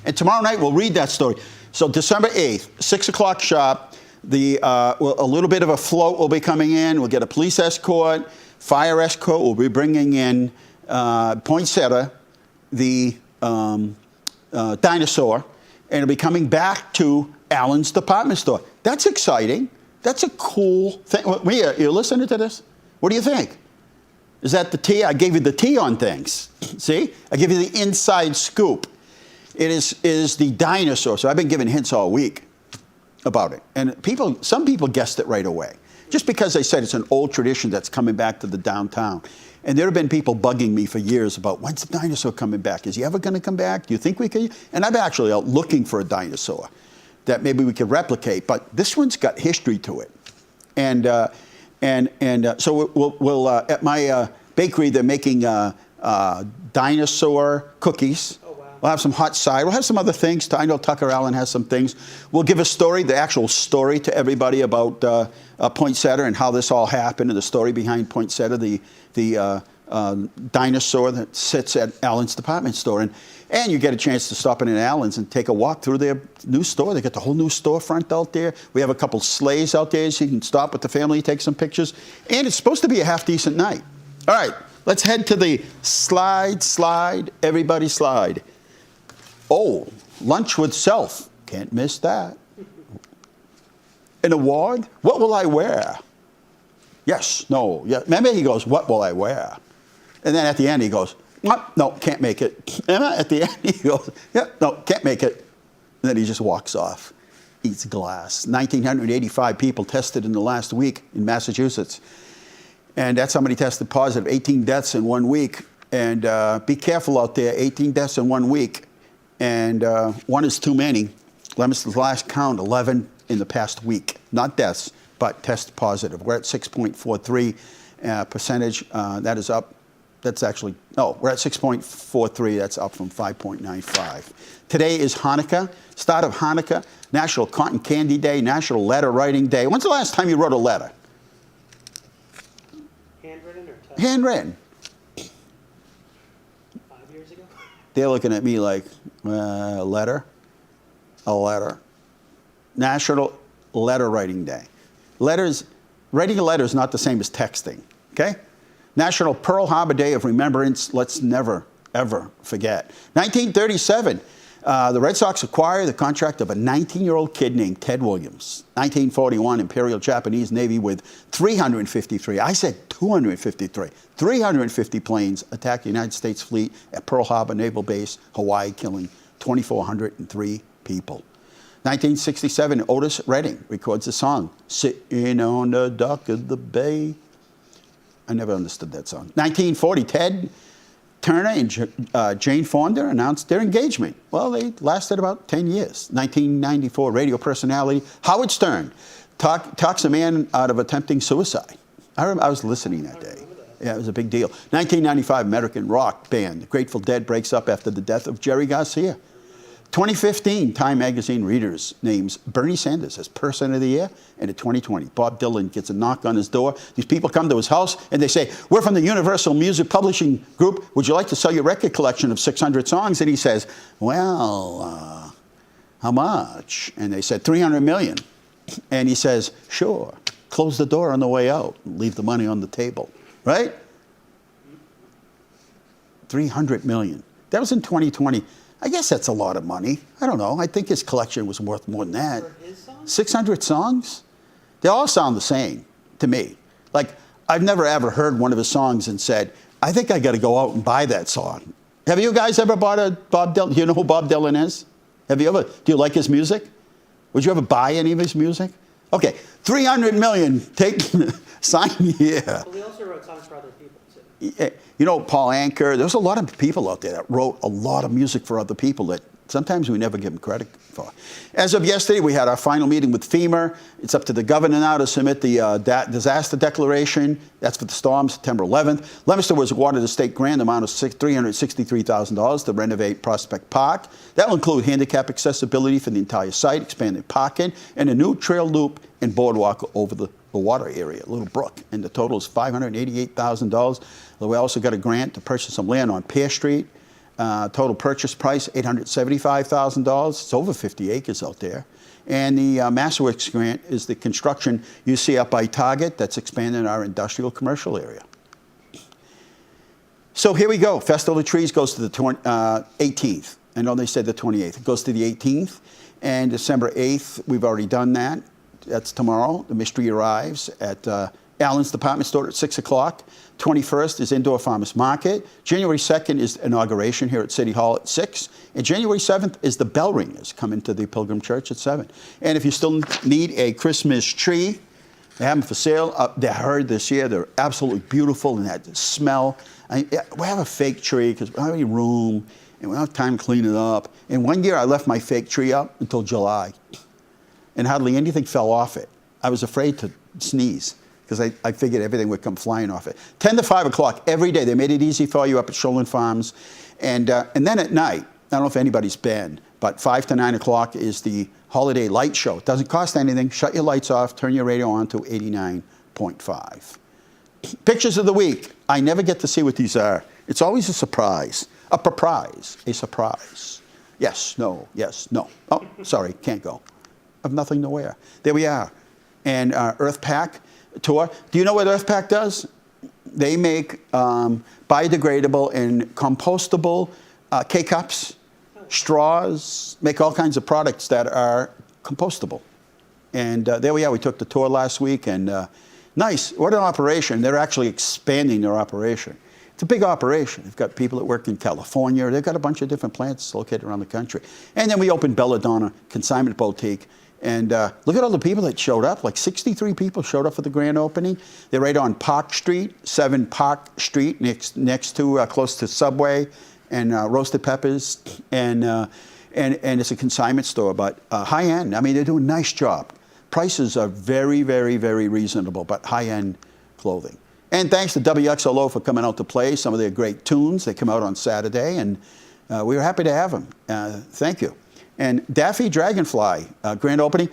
And tomorrow night we'll read that story. So December 8th, 6 o'clock sharp, a little bit of a float will be coming in. We'll get a police escort, fire escort. We'll be bringing in Poinsettia, the dinosaur, and it'll be coming back to Allen's department store. That's exciting. That's a cool thing. Mia, you're listening to this? What do you think? Is that the tea? I gave you the tea on things. See? I give you the inside scoop. It is the dinosaur. So I've been giving hints all week about it. And some people guessed it right away. Just because they said it's an old tradition that's coming back to the downtown. And there have been people bugging me for years about, when's the dinosaur coming back? Is he ever going to come back? Do you think we can? And I'm actually out looking for a dinosaur that maybe we could replicate. But this one's got history to it. And so we'll at my bakery, they're making dinosaur cookies. Oh, wow. We'll have some hot cider. We'll have some other things. I know Tucker Allen has some things. We'll give a story, the actual story to everybody about Poinsettia and how this all happened, and the story behind Poinsettia, the dinosaur that sits at Allen's department store. And you get a chance to stop in at Allen's and take a walk through their new store. They got the whole new storefront out there. We have a couple sleighs out there, so you can stop with the family, take some pictures. And it's supposed to be a half-decent night. All right, let's head to the slide, everybody slide. Oh, lunch with self. Can't miss that. An award? What will I wear? Yes, no, yeah. Remember, he goes, what will I wear? And then at the end, he goes, no, can't make it. And at the end, he goes, yeah, no, can't make it. And then he just walks off, eats glass. 1,985 people tested in the last week in Massachusetts. And that's how many tested positive, 18 deaths in 1 week. And be careful out there, 18 deaths in 1 week. And one is too many. Leominster's last count, 11 in the past week. Not deaths, but test positive. We're at 6.43 percentage. That is up. That's actually, no, we're at 6.43. That's up from 5.95. Today is Hanukkah, start of Hanukkah, National Cotton Candy Day, National Letter Writing Day. When's the last time you wrote a letter? Handwritten or typed? Handwritten. 5 years ago? They're looking at me like, a letter? A letter. National Letter Writing Day. Writing a letter is not the same as texting, okay? National Pearl Harbor Day of Remembrance. Let's never, ever forget. 1937, the Red Sox acquire the contract of a 19-year-old kid named Ted Williams. 1941, Imperial Japanese Navy with 353, I said 253, 350 planes attacked the United States fleet at Pearl Harbor Naval Base, Hawaii, killing 2,403 people. 1967, Otis Redding records the song, Sitting on the Dock of the Bay. I never understood that song. 1940, Ted Turner and Jane Fonda announced their engagement. Well, they lasted about 10 years. 1994, radio personality Howard Stern talks a man out of attempting suicide. I was listening that day. Yeah, it was a big deal. 1995, American rock band The Grateful Dead breaks up after the death of Jerry Garcia. 2015, Time Magazine readers names Bernie Sanders as Person of the Year. And in 2020, Bob Dylan gets a knock on his door. These people come to his house and they say, we're from the Universal Music Publishing Group. Would you like to sell your record collection of 600 songs? And he says, well, how much? And they said, 300 million. And he says, sure. Close the door on the way out. Leave the money on the table. Right? 300 million. That was in 2020. I guess that's a lot of money. I don't know. I think his collection was worth more than that. For his songs? 600 songs? They all sound the same to me. Like, I've never ever heard one of his songs and said, I think I got to go out and buy that song. Have you guys ever bought a Bob Dylan? Do you know who Bob Dylan is? Have you ever? Do you like his music? Would you ever buy any of his music? Okay, 300 million. Take sign here. But we also wrote songs for other people too. You know, Paul Anker. There's a lot of people out there that wrote a lot of music for other people that sometimes we never give them credit for. As of yesterday, we had our final meeting with FEMA. It's up to the governor now to submit the disaster declaration. That's for the storm, September 11th. Leominster was awarded a state grant amount of $363,000 to renovate Prospect Park. That will include handicap accessibility for the entire site, expanded parking, and a new trail loop and boardwalk over the water area, Little Brook. And the total is $588,000. We also got a grant to purchase some land on Pear Street. Total purchase price, $875,000. It's over 50 acres out there. And the MassWorks grant is the construction you see up by Target that's expanding our industrial commercial area. So here we go. Festival of Trees goes to the 18th. I know they said the 28th. It goes to the 18th. And December 8th, we've already done that. That's tomorrow. The mystery arrives at Allen's Department Store at 6 o'clock. 21st is Indoor Farmers Market. January 2nd is inauguration here at City Hall at 6. And January 7th is the bell ringers coming to the Pilgrim Church at 7. And if you still need a Christmas tree, they have them for sale. They're heard this year. They're absolutely beautiful and that smell. We have a fake tree because we don't have any room and we don't have time to clean it up. And one year I left my fake tree up until July. And hardly anything fell off it. I was afraid to sneeze because I figured everything would come flying off it. 10 to 5 o'clock every day. They made it easy for you up at Shoreland Farms. And then at night, I don't know if anybody's been, but 5 to 9 o'clock is the holiday light show. It doesn't cost anything. Shut your lights off. Turn your radio on to 89.5. Pictures of the week. I never get to see what these are. It's always a surprise. A surprise. A surprise. Yes, no, yes, no. Oh, sorry, can't go. I've nothing to wear. There we are. And Earth Pack tour. Do you know what Earth Pack does? They make biodegradable and compostable K-cups, straws, make all kinds of products that are compostable. And there we are. We took the tour last week, and nice. What an operation. They're actually expanding their operation. It's a big operation. They've got people that work in California. They've got a bunch of different plants located around the country. And then we opened Belladonna Consignment Boutique. And look at all the people that showed up. Like 63 people showed up for the grand opening. They're right on Park Street, 7 Park Street, next to, close to Subway and Roasted Peppers. And it's a consignment store, but high-end. I mean, they're doing a nice job. Prices are very, very, very reasonable, but high-end clothing. And thanks to WXLO for coming out to play some of their great tunes. They come out on Saturday, and we were happy to have them. Thank you. And Daffy Dragonfly, grand opening.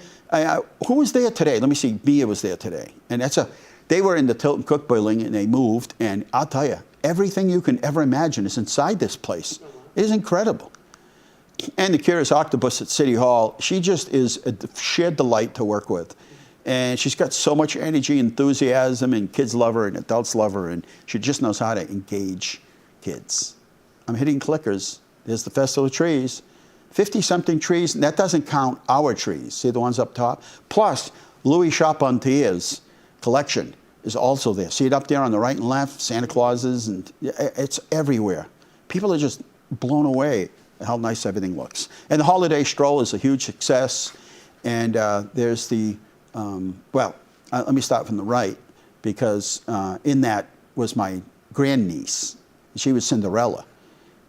Who was there today? Let me see. Mia was there today. And they were in the Tilton Cook building, and they moved. And I'll tell you, everything you can ever imagine is inside this place. It is incredible. And the Curious Octopus at City Hall, she just is a sheer delight to work with. And she's got so much energy, enthusiasm, and kids love her and adults love her, and she just knows how to engage kids. I'm hitting clickers. There's the Festival of Trees. 50-something trees, and that doesn't count our trees. See the ones up top? Plus, Louis Charpentier's collection is also there. See it up there on the right and left? Santa Clauses, and it's everywhere. People are just blown away at how nice everything looks. And the holiday stroll is a huge success. And there's the, let me start from the right, because in that was my grandniece. She was Cinderella.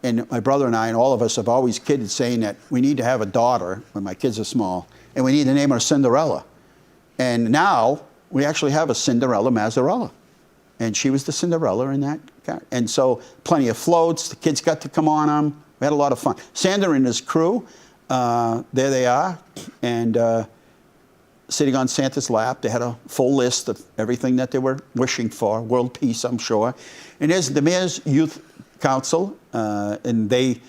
And my brother and I and all of us have always kidded saying that we need to have a daughter when my kids are small, and we need to name her Cinderella. And now we actually have a Cinderella Mazzarella. And she was the Cinderella in that. And so plenty of floats. The kids got to come on them. We had a lot of fun. Sander and his crew, there they are. And sitting on Santa's lap, they had a full list of everything that they were wishing for. World peace, I'm sure. And there's the Mayor's Youth Council, and they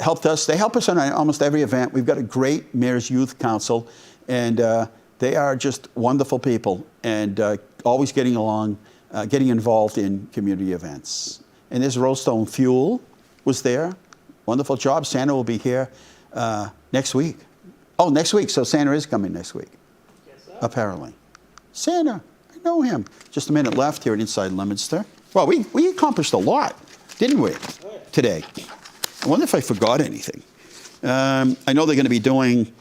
helped us. They help us on almost every event. We've got a great Mayor's Youth Council, and they are just wonderful people, and always getting along, getting involved in community events. And there's Rollstone Fuel was there. Wonderful job. Santa will be here next week. Oh, next week. So Santa is coming next week. Yes, sir. Apparently. Santa, I know him. Just a minute left here at Inside Leominster. Well, we accomplished a lot, didn't we, today? I wonder if I forgot anything. I know they're going to be doing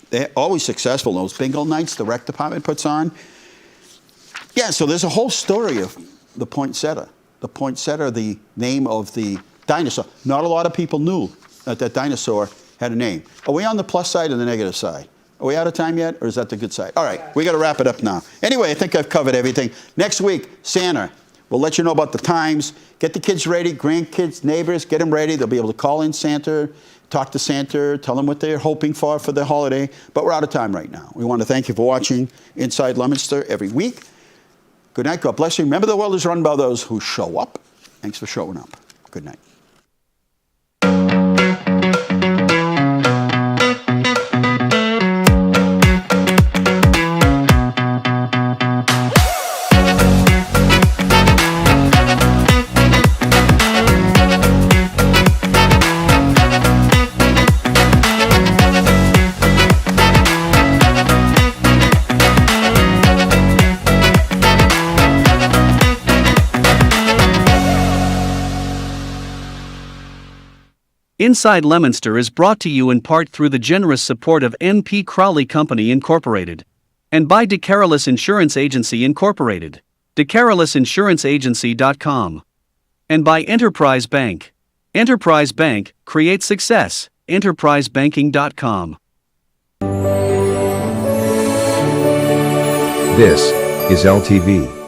They're always successful. Those bingo nights the rec department puts on. Yeah, so there's a whole story of the poinsettia. The poinsettia, the name of the dinosaur. Not a lot of people knew that that dinosaur had a name. Are we on the plus side or the negative side? Are we out of time yet, or is that the good side? All right, we got to wrap it up now. Anyway, I think I've covered everything. Next week, Santa. We'll let you know about the times. Get the kids ready, grandkids, neighbors, get them ready. They'll be able to call in Santa, talk to Santa, tell them what they're hoping for their holiday. But we're out of time right now. We want to thank you for watching Inside Leominster every week. Good night. God bless you. Remember, the world is run by those who show up. Thanks for showing up. Good night. Inside Leominster is brought to you in part through the generous support of N.P. Crowley Company Incorporated and by DeCicco Insurance Agency Incorporated, DeCiccoInsuranceAgency.com, and by Enterprise Bank. Enterprise Bank creates success. EnterpriseBanking.com. This is LTV.